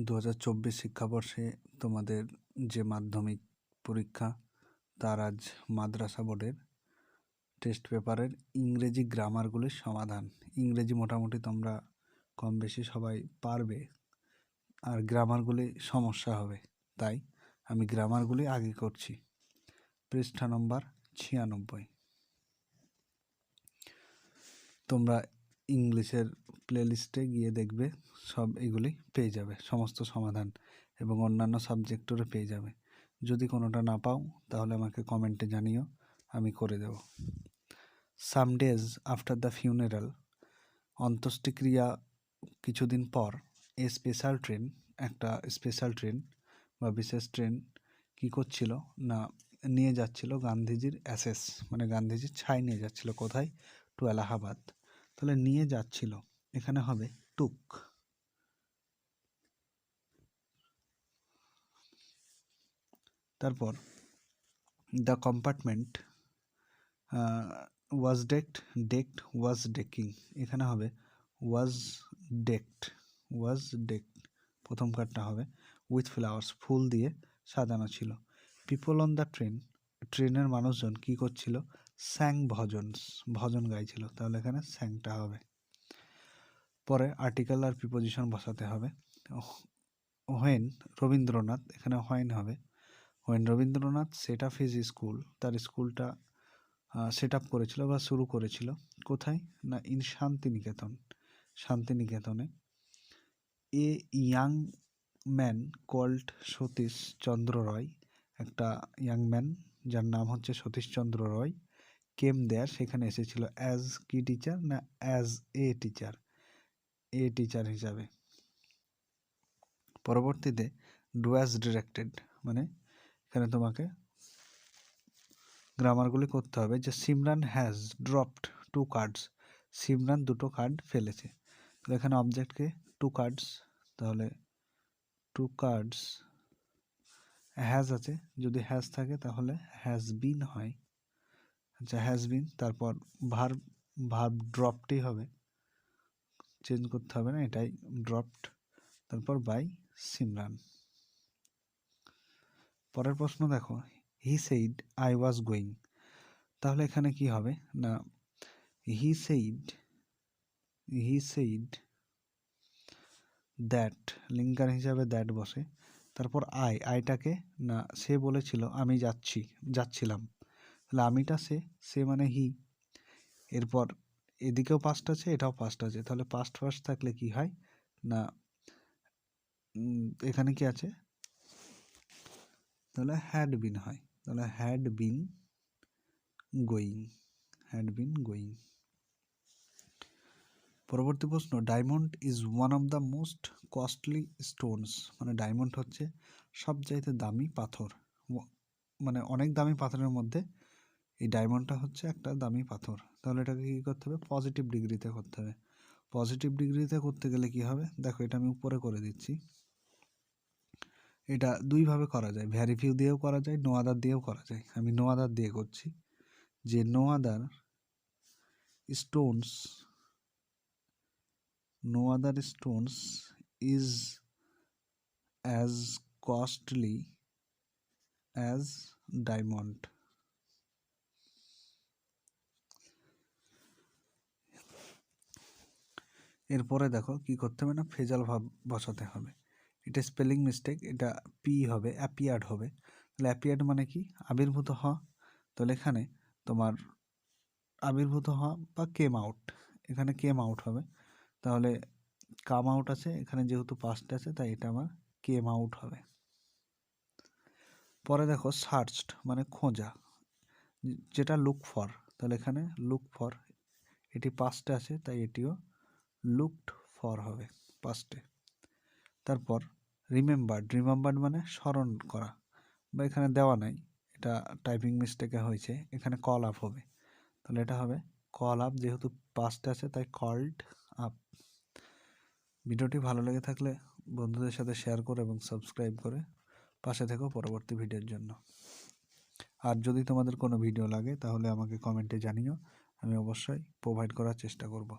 2024 শিক্ষাবর্ষে তোমাদের যে মাধ্যমিক পরীক্ষা তার আজ মাদ্রাসা বোর্ডের টেস্ট পেপারের ইংরেজি গ্রামারগুলির সমাধান। ইংরেজি মোটামুটি তোমরা কম বেশি সবাই পারবে, আর গ্রামারগুলি সমস্যা হবে, তাই আমি গ্রামারগুলি আগে করছি। পৃষ্ঠা নম্বর 96। তোমরা ইংলিশের প্লেলিস্টে গিয়ে দেখবে, সব এগুলি পেয়ে যাবে, সমস্ত সমাধান, এবং অন্যান্য সাবজেক্টেরও পেয়ে যাবে। যদি কোনোটা না পাও তাহলে আমাকে কমেন্টে জানিও, আমি করে দেব। Some days after the funeral, অন্ত্যেষ্টিক্রিয়া কিছুদিন পর, একটা স্পেশাল ট্রেন বা বিশেষ ট্রেন কী করছিল না, নিয়ে যাচ্ছিল গান্ধীজির অ্যাসেস, মানে গান্ধীজির ছাই নিয়ে যাচ্ছিল। কোথায়? টু এলাহাবাদ। তাহলে নিয়ে যাচ্ছিল, এখানে হবে টুক। তারপর the compartment was ডেকড was decking, এখানে হবে ওয়াজ ডেকড। প্রথম কার্ডটা হবে উইথ ফ্লাওয়ার্স, ফুল দিয়ে সাজানো ছিল। পিপল অন দ্য ট্রেনের মানুষজন কি করছিল? স্যাং ভজন গাইছিল, তাহলে এখানে স্যাংটা হবে। পরে আর্টিকেল আর প্রিপোজিশন বসাতে হবে। হোয়েন রবীন্দ্রনাথ, এখানে হোয়েন হবে। When Rabindranath set up his school, তার স্কুলটা সেট আপ করেছিল বা শুরু করেছিল। কোথায়? না ইন শান্তিনিকেতনে। A young man called Satish Chandra Roy, একটা ইয়াং ম্যান যার নাম হচ্ছে সতীশ চন্দ্র রয়, কেম দেয়ার, সেখানে এসেছিল অ্যাজ কি টিচার? না অ্যাজ এ টিচার হিসাবে। পরবর্তীতে ডু অ্যাজ ডিরেক্টেড, মানে এখানে তোমাকে গ্রামারগুলি করতে হবে যে Simran has dropped 2 cards, Simran 2টো কার্ড ফেলেছে। তো এখানে অবজেক্টকে 2 কার্ডস, তাহলে 2 কার্ডস। হ্যাজ আছে, যদি হ্যাজ থাকে তাহলে হ্যাজ বিন হয়। আচ্ছা, হ্যাজ বিন, তারপর ভার্ব ড্রপটি হবে, চেঞ্জ করতে হবে না, এটাই ড্রপড। তারপর বাই সিমরান। পরের প্রশ্ন দেখো, he said I was going, তাহলে এখানে কি হবে না হি সেইড দ্যাট, লিঙ্কার হিসাবে দ্যাট বসে। তারপর আইটাকে না সে বলেছিল আমি যাচ্ছিলাম, তাহলে আমিটা সে মানে হি। এরপর এদিকেও পাস্ট আছে, এটাও পাস্ট আছে, তাহলে পাস্ট থাকলে কি হয় না এখানে কি আছে, তাহলে হ্যাড বিন হয়, তাহলে হ্যাড বিন গোয়িং। পরবর্তী প্রশ্ন, diamond is one of the most costly Stones, মানে ডায়মন্ড হচ্ছে সবচাইতে দামি পাথর, মানে অনেক দামি পাথরের মধ্যে এই ডায়মন্ডটা হচ্ছে একটা দামি পাথর। তাহলে এটাকে কী করতে হবে? পজিটিভ ডিগ্রিতে করতে হবে। পজিটিভ ডিগ্রিতে করতে গেলে কি হবে? দেখো, এটা আমি উপরে করে দিচ্ছি। এটা দুইভাবে করা যায়, ভ্যারি ফিউ দিয়েও করা যায়, নো আদার দিয়েও করা যায়। আমি নো আদার দিয়ে করছি, যে no other stones is as costly as diamond. এরপরে দেখো কি করতে হবে না, ফ্রেজাল ভার্ব বসাতে হবে। এটা স্পেলিং মিস্টেক, এটা পি হবে, অ্যাপিয়ার্ড হবে। তাহলে অ্যাপিয়ার্ড মানে কি? আবির্ভূত হওয়া। তাহলে এখানে তোমার আবির্ভূত হওয়া বা কেম আউট, এখানে কেম আউট হবে। তাহলে কাম আউট আছে, এখানে যেহেতু পাস্ট আছে তাই এটা আমার কেম আউট হবে। পরে দেখো সার্চড মানে খোঁজা, যেটা লুক ফর, তাহলে এখানে লুক ফর, এটি পাস্টে আছে তাই এটিও লুকড ফর হবে পাস্টে। তারপর রিমেম্বার্ড মানে স্মরণ করা, বা এখানে দেওয়া নাই, এটা টাইপিং মিস্টেকে হয়েছে, এখানে কল আপ হবে। তাহলে এটা হবে কল আপ, যেহেতু পাস্টে আছে তাই কল্ড আপ। ভিডিওটি ভালো লেগে থাকলে বন্ধুদের সাথে শেয়ার করে এবং সাবস্ক্রাইব করে পাশে থেকো পরবর্তী ভিডিওর জন্য। আর যদি তোমাদের কোনো ভিডিও লাগে তাহলে আমাকে কমেন্টে জানিও, আমি অবশ্যই প্রোভাইড করার চেষ্টা করব।